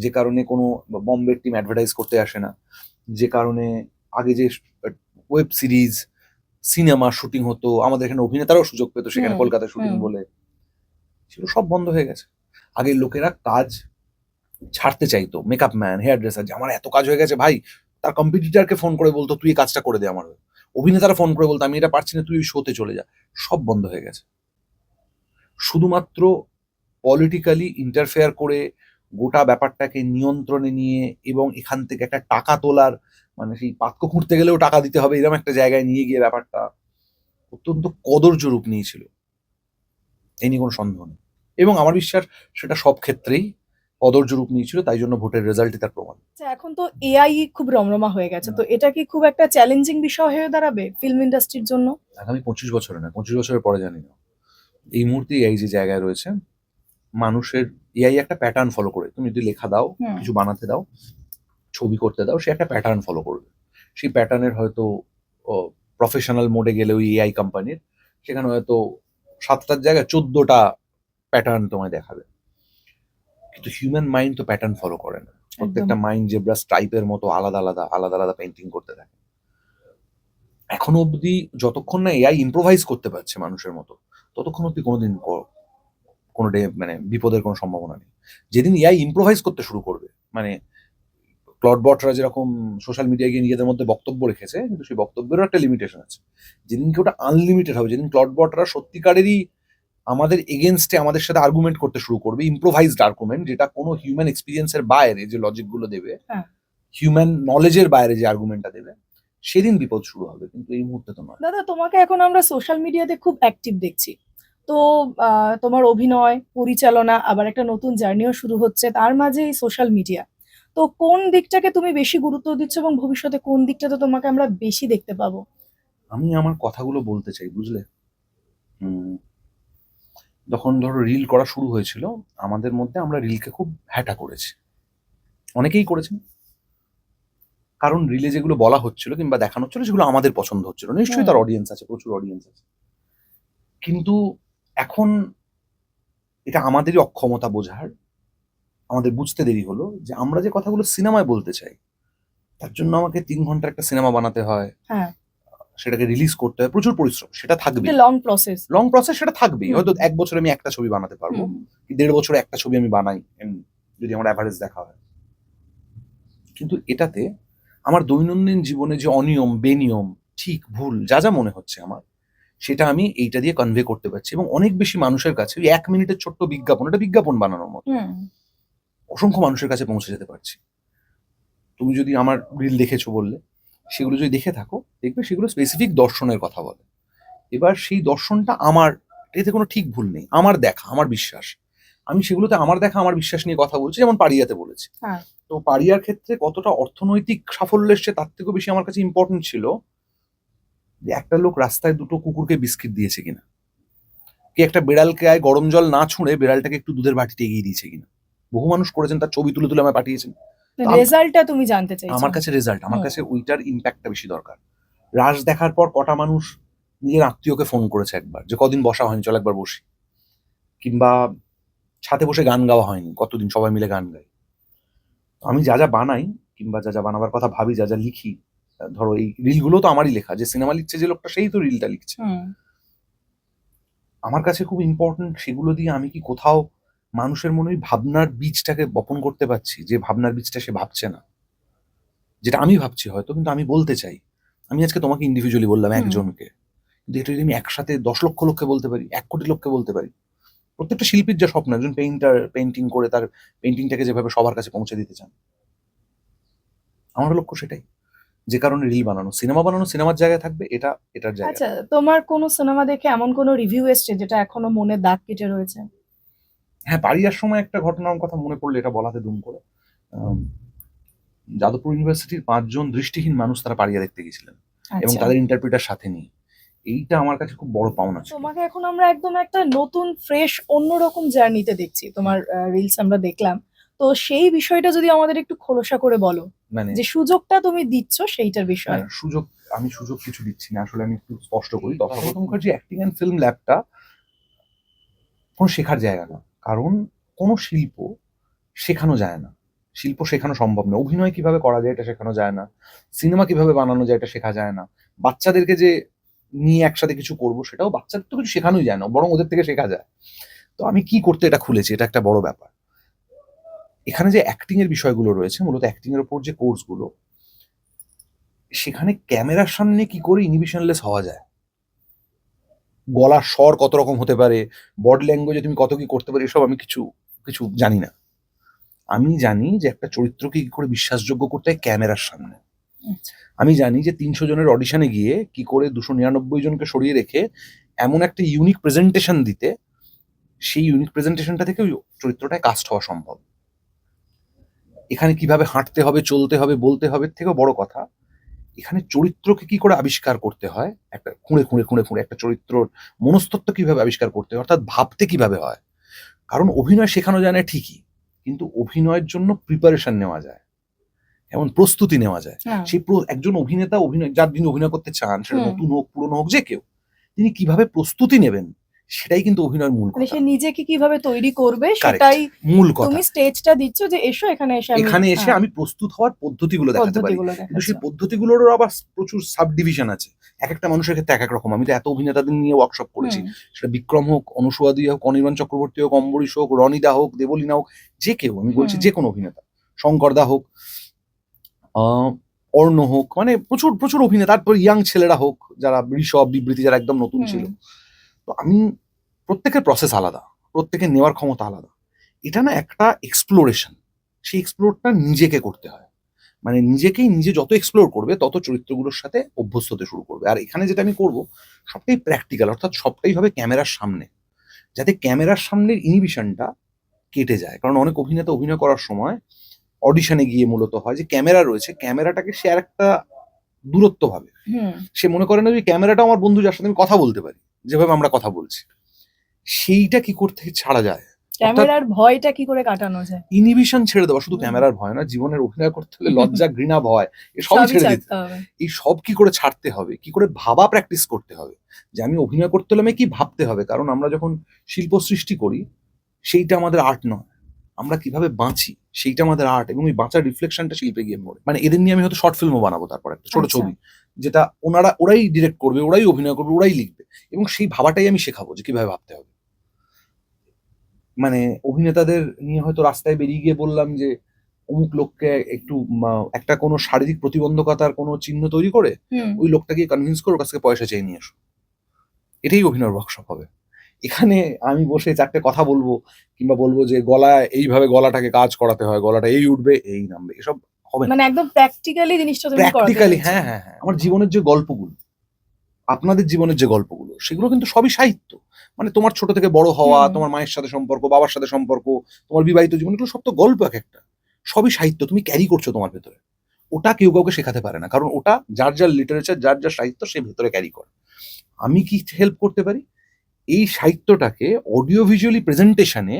যে কারণে কোনো বম্বের টিম অ্যাডভার্টাইজ করতে আসে না, যে কারণে আগে যে ওয়েব সিরিজ, সিনেমা শুটিং হতো, আমাদের এখানে অভিনেতারাও সুযোগ পেতো সেখানে কলকাতায় শুটিং বলে, সেগুলো সব বন্ধ হয়ে গেছে। আগে লোকেরা কাজ ছাড়তে চাইতো, মেকআপ ম্যান, হেয়ার ড্রেসার, যে আমার এত কাজ হয়ে গেছে ভাই, তার কম্পিটিটরকে ফোন করে বলতো তুই এই কাজটা করে দে আমার হয়ে। অভিনেতারা ফোন করে বলতো আমি এটা পারছি না, তুই ওই শোতে চলে যা। সব বন্ধ হয়ে গেছে। শুধুমাত্র পলিটিক্যালি ইন্টারফেয়ার করে গোটা ব্যাপারটাকে নিয়ন্ত্রণে নিয়ে এবং এখান থেকে একটা টাকা তোলার, মানে সেই পাতকো খুঁড়তে গেলেও টাকা দিতে হবে এরকম একটা জায়গায় নিয়ে গিয়ে ব্যাপারটা অত্যন্ত কদর্য রূপ নিয়েছিল, এই নিয়ে কোনো সন্দেহ নেই। এবং আমার বিশ্বাস সেটা সব ক্ষেত্রেই কদর্য রূপ নিয়েছিল, তাই জন্য ভোটের রেজাল্টই তার প্রমাণ। আচ্ছা, এখন তো এআই খুব রমরমা হয়ে গেছে, তো এটা কি খুব একটা চ্যালেঞ্জিং বিষয় হয়ে দাঁড়াবে ফিল্ম ইন্ডাস্ট্রির জন্য? আগামী 25 বছরে না, 25 বছরের পরে জানি না। এই মুহূর্তে এই যে জায়গায় রয়েছে, মানুষের এআই একটা প্যাটার্ন ফলো করে, তুমি যদি লেখা দাও, কিছু বানাতে দাও, ছবি করতে দাও, সে একটা প্যাটার্ন ফলো করবে। সেই প্যাটার্নের হয়তো প্রফেশনাল মোডে গেলে ওই এআই কোম্পানির, সেখানে হয়তো 7টার জায়গায় 14টা প্যাটার্ন তোমায় দেখাবে। কিন্তু হিউম্যান মাইন্ড তো প্যাটার্ন ফলো করে না। প্রত্যেকটা মাইন্ড জেব্রা স্ট্রাইপের মতো আলাদা আলাদা আলাদা আলাদা পেন্টিং করতে থাকে। এখনো অবধি যতক্ষণ না এআই ইম্প্রোভাইজ করতে পারছে মানুষের মতো, ততক্ষণ অবধি কোনোদিন কোনো মানে বিপদের কোনো সম্ভাবনা নেই। যেদিন এআই ইম্প্রোভাইজ করতে শুরু করবে, মানে ক্লডবটরা যেরকম সোশ্যাল মিডিয়ায় গিয়ে নিজেদের মধ্যে বক্তব্য রেখেছে, কিন্তু সেই বক্তব্যেরও একটা লিমিটেশন আছে। যেদিনকে ওটা আনলিমিটেড হবে, যেদিন ক্লডবটরা সত্যিকারেরই আমাদের এগেনস্টে আমাদের সাথে আর্গুমেন্ট করতে শুরু করবে, ইম্প্রোভাইজড আর্গুমেন্ট, যেটা কোনো হিউম্যান এক্সপিরিয়েন্সের বাইরে যে লজিকগুলো দেবে, হিউম্যান নলেজের বাইরে যে আর্গুমেন্টটা দেবে, সেদিন বিপদ শুরু হবে। কিন্তু এই মুহূর্তে তো নয়। দাদা, তোমাকে এখন আমরা সোশ্যাল মিডিয়াতে খুব অ্যাক্টিভ দেখছি, তো তোমার অভিনয়, পরিচালনা, আবার একটা নতুন জার্নিও শুরু হচ্ছে, তার মাঝে এই সোশ্যাল মিডিয়া, তো কোন দিকটাকে তুমি বেশি গুরুত্ব দিচ্ছ এবং ভবিষ্যতে কোন দিকটাতে তোমাকে আমরা বেশি দেখতে পাবো? আমি আমার কথাগুলো বলতে চাই, বুঝলে। যখন ধরো রিল করা শুরু হয়েছিল, আমাদের মধ্যে আমরা রিলকে খুব হ্যাটা করেছি, অনেকেই করেছেন। কারণ রিলে যেগুলো বলা হচ্ছিল কিংবা দেখানো হচ্ছিল সেগুলো আমাদের পছন্দ হচ্ছিল, নিশ্চয়ই তার অডিয়েন্স আছে, প্রচুর অডিয়েন্স আছে। কিন্তু এখন এটা আমাদেরই অক্ষমতা বোঝার, আমাদের বুঝতে দেরি হলো যে আমরা যে কথাগুলো সিনেমায় বলতে চাই তার জন্য আমাকে 3 ঘন্টার একটা সিনেমা বানাতে হয়, হ্যাঁ, সেটাকে রিলিজ করতে হয়, প্রচুর পরিশ্রম, সেটা থাকবে। Long process. লং প্রসেস সেটা থাকবেই। হুম। হয়তো 1 বছরে আমি একটা ছবি বানাতে পারবো, কি 1.5 বছরে একটা ছবি আমি বানাই, যদি আমার অ্যাভারেজ দেখা হয়। কিন্তু এটাতে আমার দৈনন্দিন জীবনে যে অনিয়ম, বেনিয়ম, ঠিক ভুল যা যা মনে হচ্ছে আমার, সেটা আমি এইটা দিয়ে কনভে করতে পারছি, এবং অনেক বেশি মানুষের কাছে ওই 1 মিনিটের ছোট্ট বিজ্ঞাপন, এটা বিজ্ঞাপন বানানোর মতো অসংখ্য মানুষের কাছে পৌঁছে যেতে পারছি। তুমি যদি আমার রিল দেখেছো বললে, সেগুলো যদি দেখে থাকো দেখবে সেগুলো স্পেসিফিক দর্শনের কথা বলে। এবার সেই দর্শনটা আমার, এতে কোনো ঠিক ভুল নেই, আমার দেখা, আমার বিশ্বাস। আমি সেগুলোতে আমার দেখা, আমার বিশ্বাস নিয়ে কথা বলছি, যেমন পারিয়াতে বলেছি। হ্যাঁ। তো পারিয়ার ক্ষেত্রে কতটা অর্থনৈতিক সাফল্য এসছে তার থেকেও বেশি আমার কাছে ইম্পর্টেন্ট ছিল যে একটা লোক রাস্তায় 2টো কুকুরকে বিস্কিট দিয়েছে কিনা, কি একটা বেড়ালকে আয় গরম জল না ছুঁড়ে বেড়ালটাকে একটু দুধের বাটিতে এগিয়ে দিয়েছে কিনা। বহু মানুষ করেছেন, তার ছবি তুলে তুলে আমায় পাঠিয়েছেন। রেজাল্টটা তুমি জানতে চাইছো? আমার কাছে রেজাল্ট, আমার কাছে ওইটার ইম্প্যাক্টটা বেশি দরকার। রাশ দেখার পর কটা মানুষ নিজের আত্মীয়কে ফোন করেছে একবার, যে কদিন বসা হয়নি, চল একবার বসি। কিংবা ছাদে বসে গান গাওয়া হয়নি, কতদিন সবাই মিলে গান গাই। আমি যা যা বানাই কিংবা যা যা বানাবার কথা ভাবি, যা যা লিখি, ধরো এই রিলগুলো তো আমারই লেখা, যে সিনেমা লিখছে যে লোকটা সেই তো রিলটা লিখছে। আমার কাছে খুব ইম্পর্টেন্ট সেগুলো দিয়ে আমি কি কোথাও মানুষের মনে ওই ভাবনার বীজটাকে বপন করতে পারছি, যে ভাবনার বীজটা সে ভাবছে না, যেটা আমি ভাবছি হয়তো, কিন্তু আমি বলতে চাই। আমি আজকে তোমাকে ইন্ডিভিজুয়ালি বললাম একজনকে, কিন্তু এটা যদি আমি একসাথে 10 লক্ষ লোককে বলতে পারি, 1 কোটি লোককে বলতে পারি, প্রত্যেকটা শিল্পীর যা স্বপ্ন, একজন পেইন্টার পেইন্টিং করে তার পেইন্টিংটাকে যেভাবে সবার কাছে পৌঁছে দিতে চান, আমার লক্ষ্য সেটাই। যে কারণে রিল বানানো, সিনেমা বানানো সিনেমার জায়গায় থাকবে, এটা এটার জায়গায়। আচ্ছা, তোমার কোনো সিনেমা দেখে এমন কোনো রিভিউ এসছে যেটা এখনো মনে দাগ কেটে রয়েছে? হ্যাঁ, পারিয়ার সময় একটা ঘটনার কথা মনে পড়লে এটা বলাতে দুম করে। যাদবপুর ইউনিভার্সিটির 5 জন দৃষ্টিহীন মানুষ তারা পারিয়া দেখতে গেছিলেন, এবং আচ্ছা। তাদের ইন্টারপ্রিটার সাথে নিয়ে। এইটা আমার কাছে খুব বড় পাওনা ছিল। তোমাকে এখন আমরা একদম একটা নতুন ফ্রেশ অন্যরকম জার্নিতে দেখছি, তোমার রিলস আমরা দেখলাম। তো সেই বিষয়টা যদি আমাদের একটু খোলসা করে বলো, মানে যে সুযোগটা তুমি দিচ্ছ সেইটার বিষয়ে। সুযোগ, আমি সুযোগ কিছু দিচ্ছি না আসলে, আমি একটু স্পষ্ট করি। Tathagata Mukherjee acting and film ল্যাবটা কোনো শেখার জায়গা না, কারণ কোনো শিল্প শেখানো যায় না, শিল্প শেখানো সম্ভব না। অভিনয় কিভাবে করা যায় এটা শেখানো যায় না, সিনেমা কিভাবে বানানো যায় এটা শেখা যায় না, বাচ্চাদেরকে যে নিয়ে একসাথে কিছু করবো সেটাও বাচ্চাদের তো কিছু শেখানোই যায় না, বরং ওদের থেকে শেখা যায়। তো আমি কি করতে এটা খুলেছি, এটা একটা বড় ব্যাপার। এখানে যে অ্যাক্টিং এর বিষয়গুলো রয়েছে, মূলত অ্যাক্টিং এর উপর যে কোর্সগুলো, সেখানে ক্যামেরার সামনে কি করে ইনহিবিশনলেস হওয়া যায়, গলার স্বর কত রকম হতে পারে, বডি ল্যাঙ্গুয়েজে তুমি কত কি করতে পারি, এসব আমি কিছু কিছু জানি না। আমি জানি যে একটা চরিত্রকে কি করে বিশ্বাসযোগ্য করতে হয় ক্যামেরার সামনে। আমি জানি যে 300 জনের অডিশনে গিয়ে কি করে 299 জনকে সরিয়ে রেখে এমন একটা ইউনিক প্রেজেন্টেশন দিতে, সেই ইউনিক প্রেজেন্টেশনটা থেকে ওই চরিত্রটায় কাস্ট হওয়া সম্ভব। এখানে কিভাবে হাঁটতে হবে, চলতে হবে, বলতে হবে, থেকেও বড় কথা এখানে চরিত্রকে কি করে আবিষ্কার করতে হয়, একটা খুঁড়ে খুঁড়ে খুঁড়ে খুঁড়ে একটা চরিত্রর মনস্তত্ত্ব কিভাবে আবিষ্কার করতে হয়, অর্থাৎ ভাবতে কিভাবে হয়। কারণ অভিনয় শেখানো যায় না ঠিকই, কিন্তু অভিনয়ের জন্য প্রিপারেশন নেওয়া যায়, এমন প্রস্তুতি নেওয়া যায়। সেই একজন অভিনেতা, অভিনয় যার যিনি অভিনয় করতে চান, সেটা নতুন হোক পুরনো হোক যে কেউ, তিনি কিভাবে প্রস্তুতি নেবেন সেটাই কিন্তু অভিনয়ের মূল মানে কথা। সে নিজেকে কিভাবে তৈরি করবে Correct, সেটাই মূল কথা। তুমি স্টেজটা দিচ্ছ যে এসো এখানে এসে এখানে এসে আমি প্রস্তুত হওয়ার পদ্ধতিগুলো দেখাতে পারি, কিন্তু সেই পদ্ধতিগুলোরও আবার প্রচুর সাব ডিভিশন আছে, এক একটা মানুষের ক্ষেত্রে এক এক রকম। আমি তো এত অভিনেতাদের নিয়ে ওয়ার্কশপ করেছি, সেটা বিক্রম হোক, অনুসুয়াদি হোক, অনির্বাণ চক্রবর্তী হোক, অম্বরীশ হোক, রনিদা হোক, দেবলীনা হোক, যে কেউ, আমি বলছি যে কোনো অভিনেতা, শঙ্করদা হোক, অর্ণ হোক, মানে প্রচুর প্রচুর অভিনেতা, তারপর ইয়াং ছেলেরা হোক, যারা ঋষভ, বিবৃতি, যারা একদম নতুন ছিল। তো আমি প্রত্যেকের প্রসেস আলাদা, প্রত্যেকের নেওয়ার ক্ষমতা আলাদা। এটা না একটা এক্সপ্লোরেশন, সেই এক্সপ্লোরটা নিজেকে করতে হয়, মানে নিজেকেই নিজে যত এক্সপ্লোর করবে তত চরিত্রগুলোর সাথে অভ্যস্ত হতে শুরু করবে। আর এখানে যেটা আমি করব সবটাই প্র্যাকটিক্যাল, অর্থাৎ সবটাই হবে ক্যামেরার সামনে, যাতে ক্যামেরার সামনের ইনহিবিশনটা কেটে যায়। কারণ অনেক অভিনেতা অভিনয় করার সময় অডিশনে গিয়ে মূলত হয় যে ক্যামেরা রয়েছে, ক্যামেরাটাকে সে আর একটা দূরত্ব ভাবে, সে মনে করে না যে ক্যামেরাটা আমার বন্ধু, যার সাথে আমি কথা বলতে পারি যেভাবে আমরা কথা বলছি, সেইটা কি করতে ছাড়া যায়, অর্থাৎ ক্যামেরার ভয়টা কি করে কাটানো যায়? ইনহিবিশন ছেড়ে দেওয়া। শুধু হুম। ক্যামেরার ভয় না, জীবনের অভিনয় করতে হলে লজ্জা, ঘৃণা, ভয় এসবই সবই ছেড়ে দিতে ছাড়তে হবে। হবে। এই সব কি করে ছাড়তে হবে, কি করে ভাবা প্র্যাকটিস করতে হবে, যে আমি অভিনয় করতে হলে আমায় কি ভাবতে হবে। কারণ আমরা যখন শিল্প সৃষ্টি করি সেইটা আমাদের আর্ট নয়, আমরা কিভাবে বাঁচি সেইটা আমাদের আর্ট, এবং এই বাঁচার রিফ্লেকশনটা শিল্পে গিয়ে পড়ে। মানে এদের নিয়ে আমি হয়তো শর্ট ফিল্মও বানাবো, তারপর একটা ছোট আচ্ছা। ছবি, যেটা ওরাই ডিরেক্ট করবে, ওরাই অভিনয় করবে, ওরাই লিখবে, এবং সেই ভাবাটাই আমি শেখাবো যে কিভাবে ভাবতে হবে। মানে অভিনেতাদের নিয়ে হয়তো রাস্তায় বেরিয়ে গিয়ে বললাম যে অমুক লোককে একটু একটা কোনো শারীরিক প্রতিবন্ধকতার কোনো চিহ্ন তৈরি করে হুম। ওই লোকটাকে কনভিন্স করে ওর কাছ থেকে পয়সা চেয়ে নিয়ে এসো। এটাই অভিনয়ের ওয়ার্কশপ হবে। এখানে আমি বসে চারটে কথা বলবো, কিংবা বলবো যে গলায় এইভাবে গলাটাকে কাজ করাতে হয়, গলাটা এই উঠবে এই নামবে, এসব হবে না। মানে একদম প্র্যাকটিক্যালি জিনিসটা তুমি করাতে প্র্যাকটিক্যালি, চাইছো। হ্যাঁ হ্যাঁ হ্যাঁ, আমার জীবনের যে গল্পগুলো, আপনাদের জীবনের যে গল্পগুলো, সেগুলো কিন্তু সবই সাহিত্য। মানে তোমার ছোট থেকে বড় হওয়া, হুম। তোমার মায়ের সাথে সম্পর্ক, বাবার সাথে সম্পর্ক, তোমার বিবাহিত জীবন, এগুলো সব তো গল্প এক একটা। সবই সাহিত্য, তুমি ক্যারি করছো তোমার ভেতরে। ওটা কেউ কাউকে শেখাতে পারে না, কারণ ওটা যার যার লিটারেচার, যার যার সাহিত্য সে ভেতরে ক্যারি করে। আমি কি হেল্প করতে পারি, এই সাহিত্যটাকে অডিও ভিজুয়ালি প্রেজেন্টেশনে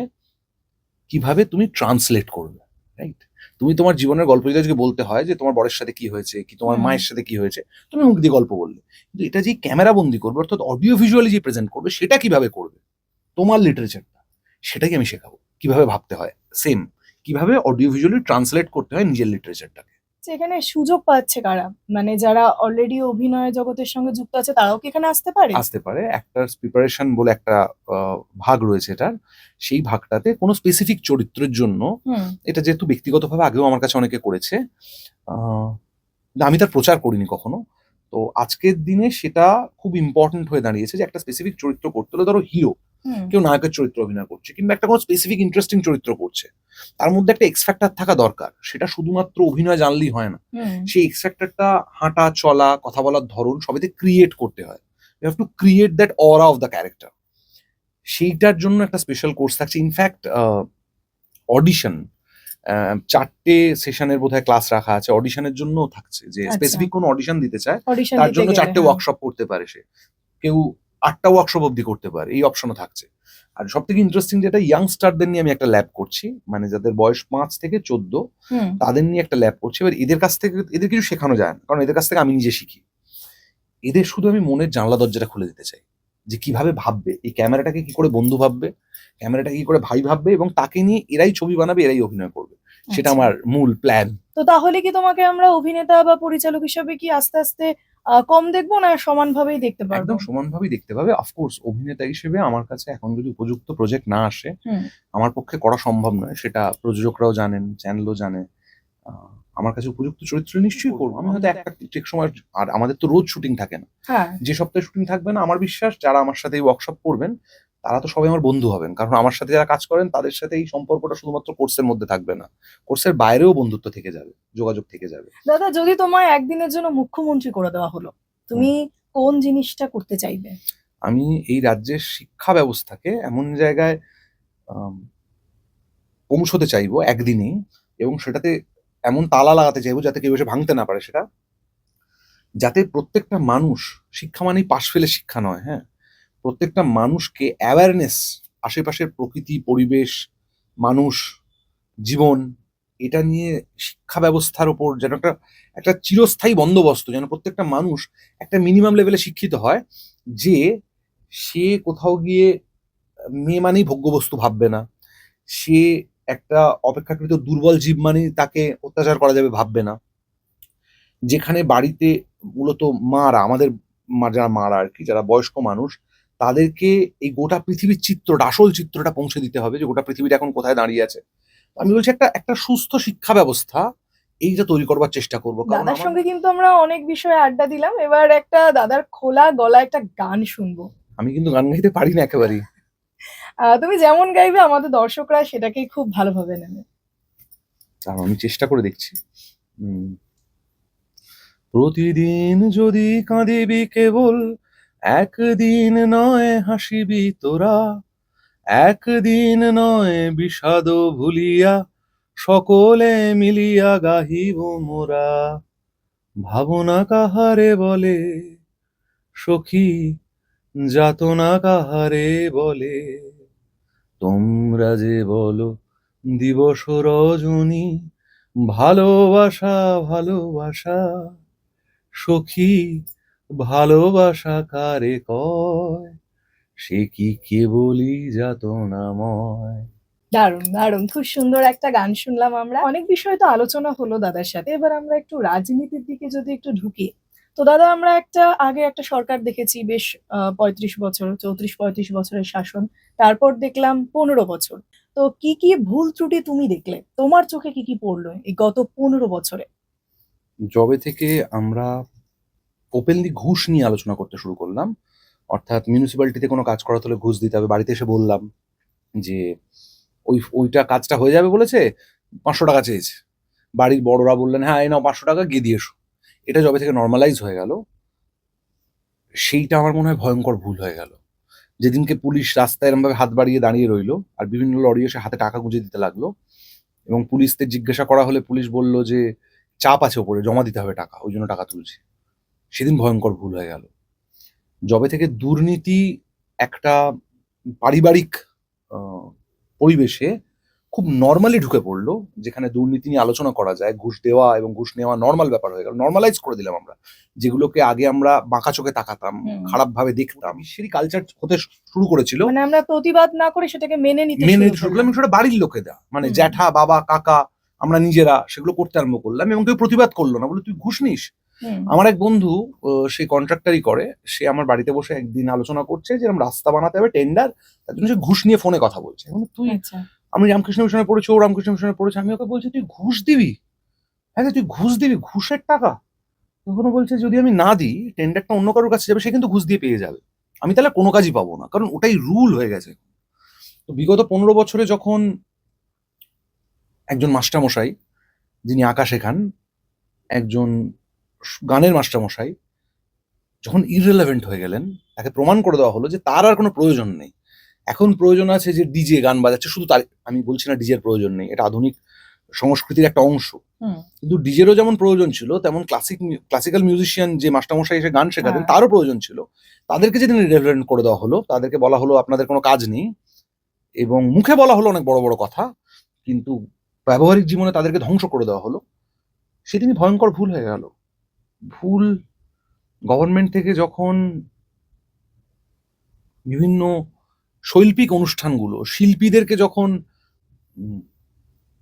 কিভাবে তুমি ট্রান্সলেট করবে, রাইট? তুমি তোমার জীবনের গল্প যদি আজকে বলতে হয় যে তোমার বরের সাথে কি হয়েছে, কি তোমার হুম। মায়ের সাথে কি হয়েছে, তুমি মুখ দিয়ে গল্প বললে। কিন্তু এটা যে ক্যামেরা বন্দি করবে, অর্থাৎ অডিও ভিজুয়ালি যে প্রেজেন্ট করবে, সেটা কিভাবে করবে, তোমার লিটারেচারটা, সেটাই আমি শেখাবো। কিভাবে ভাবতে হয়, সেম কিভাবে অডিও ভিজুয়ালি ট্রান্সলেট করতে হয় নিজের লিটারেচারটাকে। যে এখানে সুযোগ পাচ্ছে কারা? মানে যারা অলরেডি অভিনয় জগতের সঙ্গে যুক্ত আছে তারাও কি এখানে আসতে পারে? আসতে পারে। অ্যাক্টরস প্রিপারেশন বলে একটা ভাগ রয়েছে এটার। সেই ভাগটাতে কোনো স্পেসিফিক চরিত্রের জন্য, হুম। এটা যেহেতু ব্যক্তিগতভাবে আগেও আমার কাছে অনেকে করেছে, আ না আমি তার প্রচার করিনি কখনো। তো আজকের দিনে সেটা খুব ইম্পোর্টেন্ট হয়ে দাঁড়িয়েছে যে একটা স্পেসিফিক চরিত্র করতে হলে, ধরো হিরো, হুম। কেউ নায়কের চরিত্র অভিনয় করছে, কিংবা একটা কোনো স্পেসিফিক ইন্টারেস্টিং চরিত্র করছে। তার মধ্যে একটা এক্স ফ্যাক্টর থাকা দরকার। সেটা শুধুমাত্র অভিনয় জানলেই হয় না। হুম। সেই এক্স ফ্যাক্টরটা হাঁটা, চলা, কথা বলার ধরন সবেতে ক্রিয়েট করতে হয়। You have to create that aura of the character. সেইটার জন্য একটা স্পেশাল কোর্স থাকছে। ইনফ্যাক্ট অডিশন ৪ টে সেশনের বোধহয় ক্লাস রাখা আছে। অডিশনের জন্যও থাকছে, যে আচ্ছা। স্পেসিফিক কোনো অডিশন দিতে চায়, অডিশন তার দিতে জন্য গেলে ৪ টে হ্যাঁ। ওয়ার্কশপ করতে পারে সে। কেউ ৮ টা ওয়ার্কশপ অব্দি করতে পারে। এই অপশনও থাকছে। আর সবথেকে ইন্টারেস্টিং যেটা, ইয়াংস্টারদের নিয়ে আমি একটা ল্যাব করছি। মানে যাদের বয়স ৫ থেকে ১৪, হুম। তাদের নিয়ে একটা ল্যাব করছি। এবার এদের কাছ থেকে এদের কিছু শেখানো যায় না। কারণ এদের কাছ থেকে আমি নিজে শিখি। এদের শুধু আমি মনের জানলা দরজাটা খুলে দিতে চাই। যে কিভাবে ভাববে, এই ক্যামেরাটাকে কি করে বন্ধু ভাববে, ক্যামেরাটাকে কি করে ভাই ভাববে, এবং তাকে নিয়ে এরাই ছবি বানাবে, এরাই অভিনয় করবে। সেটা আচ্ছা। আমার মূল প্ল্যান। তো তাহলে কি তোমাকে আমরা অভিনেতা বা পরিচালক হিসেবে কি আস্তে, আস্তে কম দেখবো না সমানভাবেই দেখতে পারবো? একদম সমানভাবেই দেখতে পাবে। অফকোর্স অভিনেতা হিসেবে আমার কাছে এখন যদি উপযুক্ত প্রজেক্ট না আসে, হুম। আমার পক্ষে করা সম্ভব নয়। সেটা প্রযোজকরাও জানেন, চ্যানেলও জানে। আ আমার কাছে উপযুক্ত চরিত্র নিশ্চয়ই করব। আমি হয়তো একটা ঠিক সময়, আর আমাদের তো রোজ শুটিং থাকে না। হ্যাঁ। যে সপ্তাহে শুটিং থাকবে না, আমার বিশ্বাস যারা আমার সাথে এই ওয়ার্কশপ করবেন, তারা তো সবাই আমার বন্ধু হবেন। কারণ আমার সাথে যারা কাজ করেন তাদের সাথে এই সম্পর্কটা শুধুমাত্র কোর্সের মধ্যে থাকবে না। কোর্সের বাইরেও বন্ধুত্ব থেকে যাবে, যোগাযোগ থেকে যাবে। দাদা যদি তোমায় একদিনের জন্য মুখ্যমন্ত্রী করে দেওয়া হলো, তুমি হুম। কোন জিনিসটা করতে চাইবে? আমি এই রাজ্যের শিক্ষা ব্যবস্থাকে এমন জায়গায় আম পৌঁছতে চাইবো একদিনেই, এবং সেটাতে এমন তালা লাগাতে চাইবো যাতে কেউ এসে ভাঙতে না পারে সেটা। যাতে প্রত্যেকটা মানুষ, শিক্ষা মানেই পাশ ফেলে শিক্ষা নয়, হ্যাঁ? প্রত্যেকটা মানুষকে অ্যাওয়ারনেস, আশেপাশের প্রকৃতি, পরিবেশ, মানুষ, জীবন, এটা নিয়ে শিক্ষা ব্যবস্থার উপর যেন একটা একটা চিরস্থায়ী বন্দোবস্ত, যেন প্রত্যেকটা মানুষ একটা মিনিমাম লেভেলে শিক্ষিত হয়, যে সে কোথাও গিয়ে মেয়ে মানেই ভোগ্যবস্তু ভাববে না। সে একটা অপেক্ষাকৃত দুর্বল জীব মানেই তাকে অত্যাচার করা যাবে ভাববে না। যেখানে বাড়িতে মূলত মারা, আমাদের যারা মারা আরকি, যারা বয়স্ক মানুষ, তাদেরকে এই গোটা পৃথিবীর চিত্রটা, আসল চিত্রটা পৌঁছে দিতে হবে, যে গোটা পৃথিবীটা এখন কোথায় দাঁড়িয়ে আছে। আমি বলছি একটা সুস্থ শিক্ষা ব্যবস্থা এইটা তৈরি করবার চেষ্টা করব। কারণ দাদার আমার সঙ্গে কিন্তু আমরা অনেক বিষয়ে আড্ডা দিলাম। এবার একটা দাদার খোলা গলায় একটা গান শুনবো। আমি কিন্তু গান গাইতে পারি না একেবারেই। তুমি যেমন গাইবে আমাদের দর্শকরা সেটাকেই খুব ভালোভাবে নেবে। দাঁড়াও আমি চেষ্টা করে দেখছি। হুম। প্রতিদিন যদি কাঁদিবি কেবল, একদিন নয় হাসিবি তোরা, একদিন নয় বিষাদ ভুলিয়া, সকলে মিলিয়া গাহিব মোরা। ভাবনা কাহারে বলে সখী, যাতনা কাহারে বলে, তোমরা যে বলো দিবস রজনী, ভালোবাসা ভালোবাসা, সখী ভালোবাসা কারে কয়, সে কি কেবলই যাতনাময়। দারুণ দারুণ, খুব সুন্দর একটা গান শুনলাম আমরা। অনেক বিষয় তো আলোচনা হলো দাদার সাথে, এবার আমরা একটু রাজনীতির দিকে যদি একটু ঢুকি। তো দাদা, আমরা আগে একটা সরকার দেখেছি বেশ 35 বছর, 34-35 বছরের শাসন। তারপর দেখলাম 15 বছর। তো কি কি ভুল ত্রুটি তুমি দেখলে, তোমার চোখে কি কি পড়লো এই গত 15 বছরে? যবে থেকে আমরা ওপেনলি ঘুষ নিয়ে আলোচনা করতে শুরু করলাম, অর্থাৎ মিউনিসিপ্যালিটিতে কোনো কাজ করাতে হলে ঘুষ দিতে হবে, বাড়িতে এসে বললাম যে ওইটা কাজটা হয়ে যাবে বলেছে, 500 টাকা চেয়েছে, বাড়ির বড়রা বললেন হ্যাঁ এই নাও 500 টাকা গিয়ে দিয়ে এসো, এটা যবে থেকে নর্মালাইজ হয়ে গেল, সেইটা আমার মনে হয় ভয়ঙ্কর ভুল হয়ে গেল। যেদিনকে পুলিশ রাস্তায় এরমভাবে হাত বাড়িয়ে দাঁড়িয়ে রইলো আর বিভিন্ন লরি এসে হাতে টাকা গুঁজে দিতে লাগলো, এবং পুলিশদের জিজ্ঞাসা করা হলে পুলিশ বলল যে চাপ আছে ওপরে, জমা দিতে হবে টাকা, ওই জন্য টাকা তুলছি, সেদিন ভয়ঙ্কর ভুল হয়ে গেল। যবে থেকে দুর্নীতি একটা পারিবারিক পরিবেশে খুব নর্মালি ঢুকে পড়লো, যেখানে দুর্নীতি নিয়ে আলোচনা করা যায়, ঘুষ দেওয়া এবং ঘুষ নেওয়া নর্মাল ব্যাপার হয়ে গেল, নর্মালাইজ করে দিলাম আমরা, যেগুলোকে আগে আমরা বাঁকা চোখে তাকাতাম, খারাপ ভাবে দেখতাম, সেই কালচার হতে শুরু করেছিল। মানে আমরা প্রতিবাদ না করে সেটাকে মেনে নিতে শুরু করলাম, সেটা বাড়ির লোকে দেওয়া, মানে জ্যাঠা বাবা কাকা আমরা নিজেরা সেগুলো করতে আরম্ভ করলাম, এবং কেউ প্রতিবাদ করলো না, বলে তুই ঘুষ নিস। আমার এক বন্ধু, সে কন্ট্রাক্টারই করে, সে আমার বাড়িতে বসে একদিন আলোচনা করছে যে এরকম রাস্তা বানাতে হবে টেন্ডার, তার জন্য সে ঘুষ নিয়ে ফোনে কথা বলছে। তুই, আমি রামকৃষ্ণ মিশনে পড়েছি, ও রামকৃষ্ণ মিশনে পড়েছে, আমি ওকে বলছি তুই ঘুষ দিবি? হ্যাঁ তুই ঘুষ দিবি, ঘুষের টাকা? তখনও বলছে যদি আমি না দিই টেন্ডারটা অন্য কারোর কাছে যাবে, সে কিন্তু ঘুষ দিয়ে পেয়ে যাবে, আমি তাহলে কোনো কাজই পাবো না, কারণ ওটাই রুল হয়ে গেছে। তো বিগত 15 বছরে যখন একজন মাস্টারমশাই, যিনি আঁকা শেখান, একজন গানের মাস্টারমশাই যখন ইররিলেভেন্ট হয়ে গেলেন, তাকে প্রমাণ করে দেওয়া হলো যে তার আর কোনো প্রয়োজন নেই, এখন প্রয়োজন আছে যে ডিজে গান বাজাচ্ছে শুধু তার। আমি বলছি না ডিজের প্রয়োজন নেই, এটা আধুনিক সংস্কৃতির একটা অংশ, কিন্তু ডিজেরও যেমন প্রয়োজন ছিল, তেমন ক্লাসিক্যাল মিউজিশিয়ান যে মাস্টারমশাই এসে গান শেখাতেন তারও প্রয়োজন ছিল। তাদেরকে যেদিন ইররিলেভেন্ট করে দেওয়া হলো, তাদেরকে বলা হলো আপনাদের কোনো কাজ নেই, এবং মুখে বলা হলো অনেক বড় বড় কথা, কিন্তু ব্যবহারিক জীবনে তাদেরকে ধ্বংস করে দেওয়া হলো, সেদিনই ভয়ঙ্কর ভুল হয়ে গেল। ভুল গভর্নমেন্ট থেকে যখন বিভিন্ন শৈল্পিক অনুষ্ঠানগুলো, শিল্পীদেরকে যখন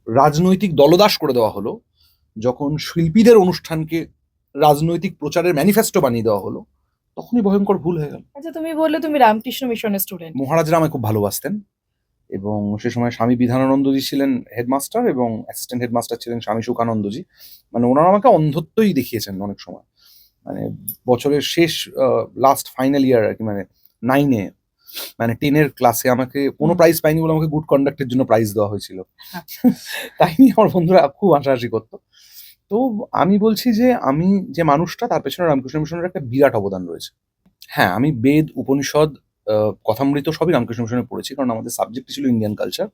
রাজনৈতিক দলদাস করে দেওয়া হলো, যখন শিল্পীদের অনুষ্ঠানকে রাজনৈতিক প্রচারের ম্যানিফেস্টো বানিয়ে দেওয়া হলো, তখনই ভয়ঙ্কর ভুল হয়ে গেল। আচ্ছা, তুমি বললে তুমি রামকৃষ্ণ মিশনের স্টুডেন্ট। মহারাজরা আমায় খুব ভালোবাসতেন, এবং সে সময় স্বামী বিধানানন্দজি ছিলেন হেডমাস্টার, এবং অ্যাসিস্ট্যান্ট হেডমাস্টার ছিলেন স্বামী সুখানন্দজি। মানে ওনারা আমাকে অন্ধত্বই দেখিয়েছেন অনেক সময়, মানে বছরের শেষ লাস্ট ফাইনাল ইয়ার আর কি, মানে 9-এ, মানে 10-এর ক্লাসে আমাকে কোনো প্রাইজ পাইনি বলে আমাকে গুড কন্ডাক্টের জন্য প্রাইজ দেওয়া হয়েছিল। তাই নিয়ে আমার বন্ধুরা খুব হাসাহাসি করতো। তো আমি বলছি যে আমি যে মানুষটা, তার পেছনে রামকৃষ্ণ মিশনের একটা বিরাট অবদান রয়েছে। হ্যাঁ, আমি বেদ, উপনিষদ, কথামৃত সবই রামকৃষ্ণ মিশনে পড়েছি, কারণ আমাদের সাবজেক্ট ছিল ইন্ডিয়ান কালচার,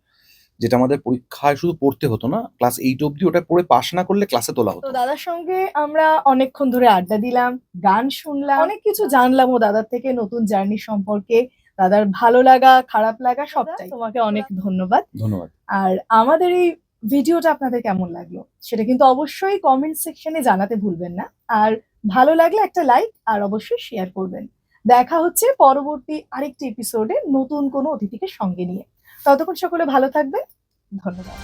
যেটা আমাদের পরীক্ষায় শুধু পড়তে হতো না, ক্লাস 8 অব্দি ওটা পড়ে পাস না করলে ক্লাসে তোলা হতো। তো দাদার সঙ্গে আমরা অনেকক্ষণ ধরে আড্ডা দিলাম, গান শুনলাম, অনেক কিছু জানলামও দাদার থেকে, নতুন জার্নি সম্পর্কে, দাদার ভালো লাগা খারাপ লাগা সবটাই। তোমাকে অনেক ধন্যবাদ। ধন্যবাদ। আর আমাদের এই ভিডিওটা আপনাদের কেমন লাগলো সেটা কিন্তু অবশ্যই কমেন্ট সেকশনে জানাতে ভুলবেন না, আর ভালো লাগলে একটা লাইক আর অবশ্যই শেয়ার করবেন। দেখা হচ্ছে পরবর্তী আরেকটি এপিসোডে নতুন কোনো অতিথিকে সঙ্গে নিয়ে। ততক্ষণ সকলে ভালো থাকবেন, ধন্যবাদ।